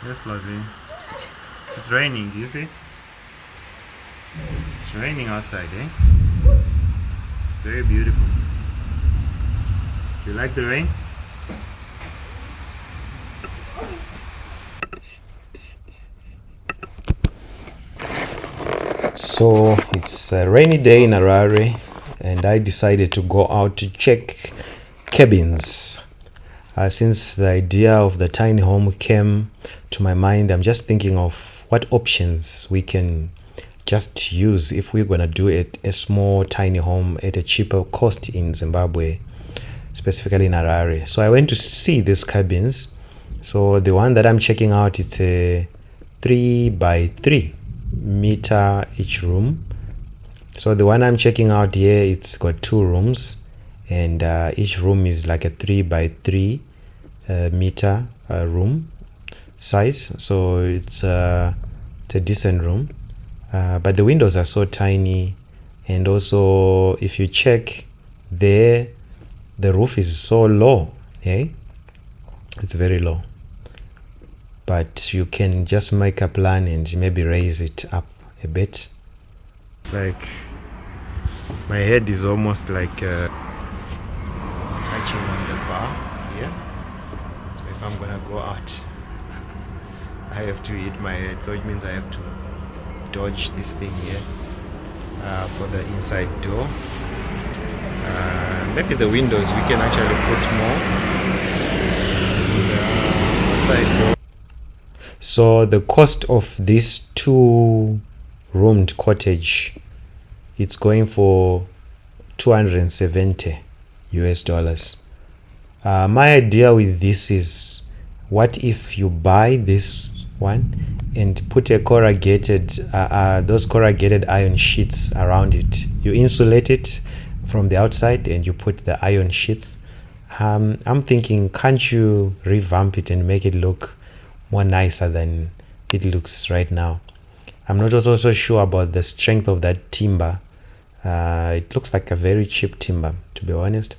Yes, Lozzie. It's raining, do you see? It's raining outside, eh? It's very beautiful. Do you like the rain? So it's a rainy day in Harare, and I decided to go out to check cabins. Since the idea of the tiny home came to my mind, I'm just thinking of what options we can just use if we're gonna do it a small tiny home at a cheaper cost in Zimbabwe, specifically in Harare. So I went to see these cabins. So the one that I'm checking out, it's a 3 by 3 meter each room. So the one I'm checking out here, it's got 2 rooms, and each room is like a 3 by 3 meter room size. So it's a decent room, but the windows are so tiny, and also if you check there, the roof is so low. It's very low, but you can just make a plan and maybe raise it up a bit. Like my head is almost like touching on the bar here. So if I'm gonna go out, I have to hit my head. So it means I have to dodge this thing here for the inside door. Maybe the windows we can actually put more for the outside door. So the cost of this 2-roomed cottage, it's going for $270 US. My idea with this is, what if you buy this one and put a corrugated those corrugated iron sheets around it? You insulate it from the outside and you put the iron sheets. I'm thinking, can't you revamp it and make it look more nicer than it looks right now? I'm not also so sure about the strength of that timber. It looks like a very cheap timber, to be honest.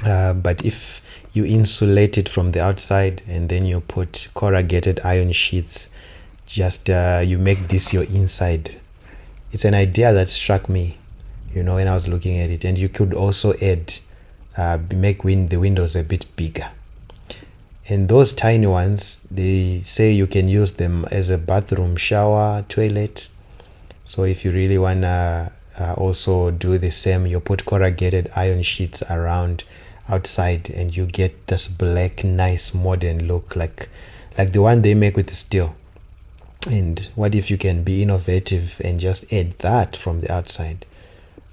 But if you insulate it from the outside and then you put corrugated iron sheets, just you make this your inside. It's an idea that struck me, when I was looking at it. And you could also add, make the windows a bit bigger. And those tiny ones, they say you can use them as a bathroom, shower, toilet. So if you really want to also do the same, you put corrugated iron sheets around outside and you get this black, nice, modern look, like the one they make with steel. And what if you can be innovative and just add that from the outside?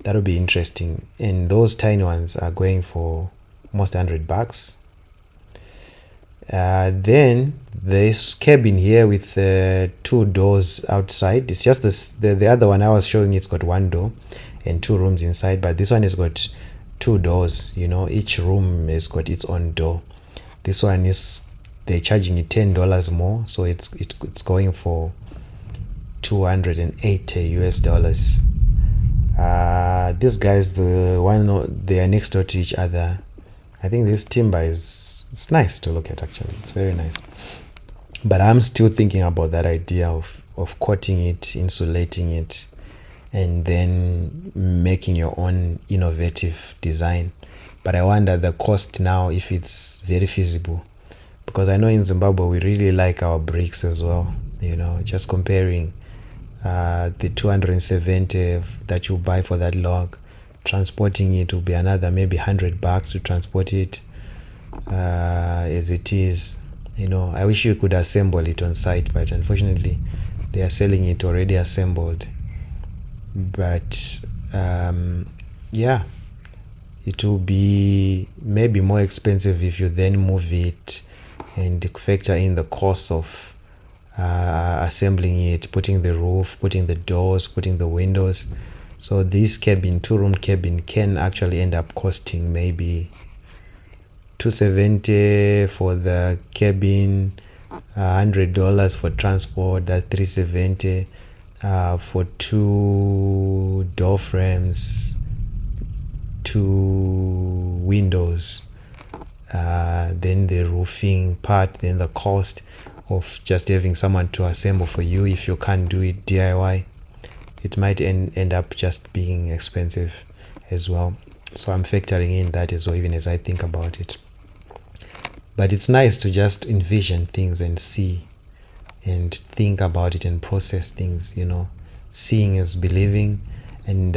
That would be interesting. And those tiny ones are going for almost $100. Then this cabin here with 2 doors outside. It's just the other one I was showing, it's got 1 door and 2 rooms inside, but this one has got 2 doors. Each room has got its own door. This one they're charging it $10 more, so it's going for $280 US. These guys, the one they are next door to each other. I think this timber it's nice to look at, actually. It's very nice. But I'm still thinking about that idea of coating it, insulating it, and then making your own innovative design. But I wonder the cost now, if it's very feasible. Because I know in Zimbabwe we really like our bricks as well. Just comparing the 270 that you buy for that log, transporting it will be another maybe $100 to transport it. As it is, I wish you could assemble it on site, but unfortunately they are selling it already assembled. But yeah, it will be maybe more expensive if you then move it and factor in the cost of assembling it, putting the roof, putting the doors, putting the windows. So this cabin, 2-room cabin, can actually end up costing maybe $270 for the cabin, $100 for transport. That $370 for 2 door frames, 2 windows, then the roofing part, then the cost of just having someone to assemble for you. If you can't do it DIY, it might end up just being expensive as well. So I'm factoring in that as well, even as I think about it. But it's nice to just envision things and see and think about it and process things, seeing is believing. And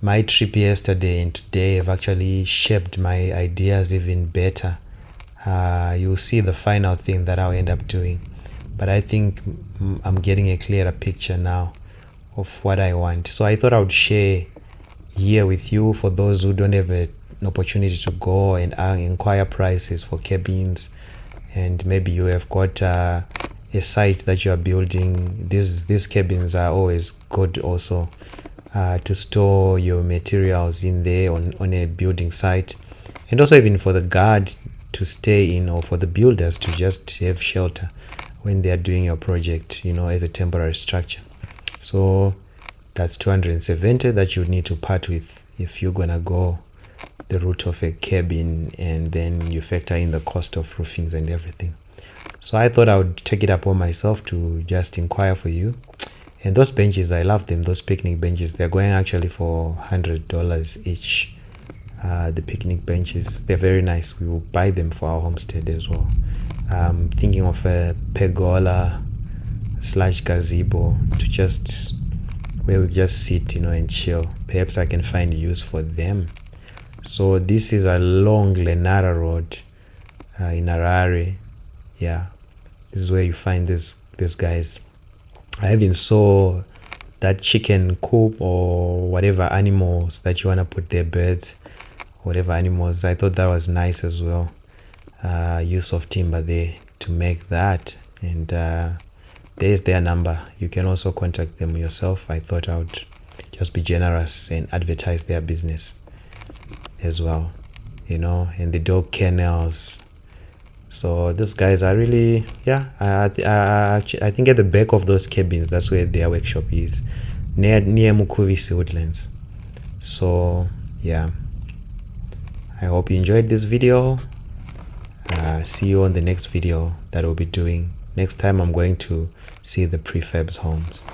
my trip yesterday and today have actually shaped my ideas even better. You'll see the final thing that I'll end up doing, but I think I'm getting a clearer picture now of what I want. So I thought I would share here with you for those who don't have an opportunity to go and inquire prices for cabins, and maybe you have got a site that you are building. These cabins are always good also to store your materials in there on a building site, and also even for the guard to stay in, or for the builders to just have shelter when they are doing your project, as a temporary structure. So that's 270 that you need to part with if you're gonna go the route of a cabin, and then you factor in the cost of roofings and everything. So I thought I would take it upon myself to just inquire for you. And those benches, I love them. Those picnic benches, they're going actually for $100 each. The picnic benches, they're very nice. We will buy them for our homestead as well. Thinking of a pergola / gazebo to just where we just sit, and chill. Perhaps I can find use for them. So this is along Lenara Road in Harare. Yeah, this is where you find these guys. I even saw that chicken coop or whatever animals that you want to put there, birds, whatever animals. I thought that was nice as well. Use of timber there to make that. And there's their number. You can also contact them yourself. I thought I would just be generous and advertise their business as well, and the dog kennels. So these guys are really, I think at the back of those cabins, that's where their workshop is, near Mukuvisi Woodlands. So yeah, I hope you enjoyed this video. See you on the next video that we'll be doing. Next time I'm going to see the prefabs homes.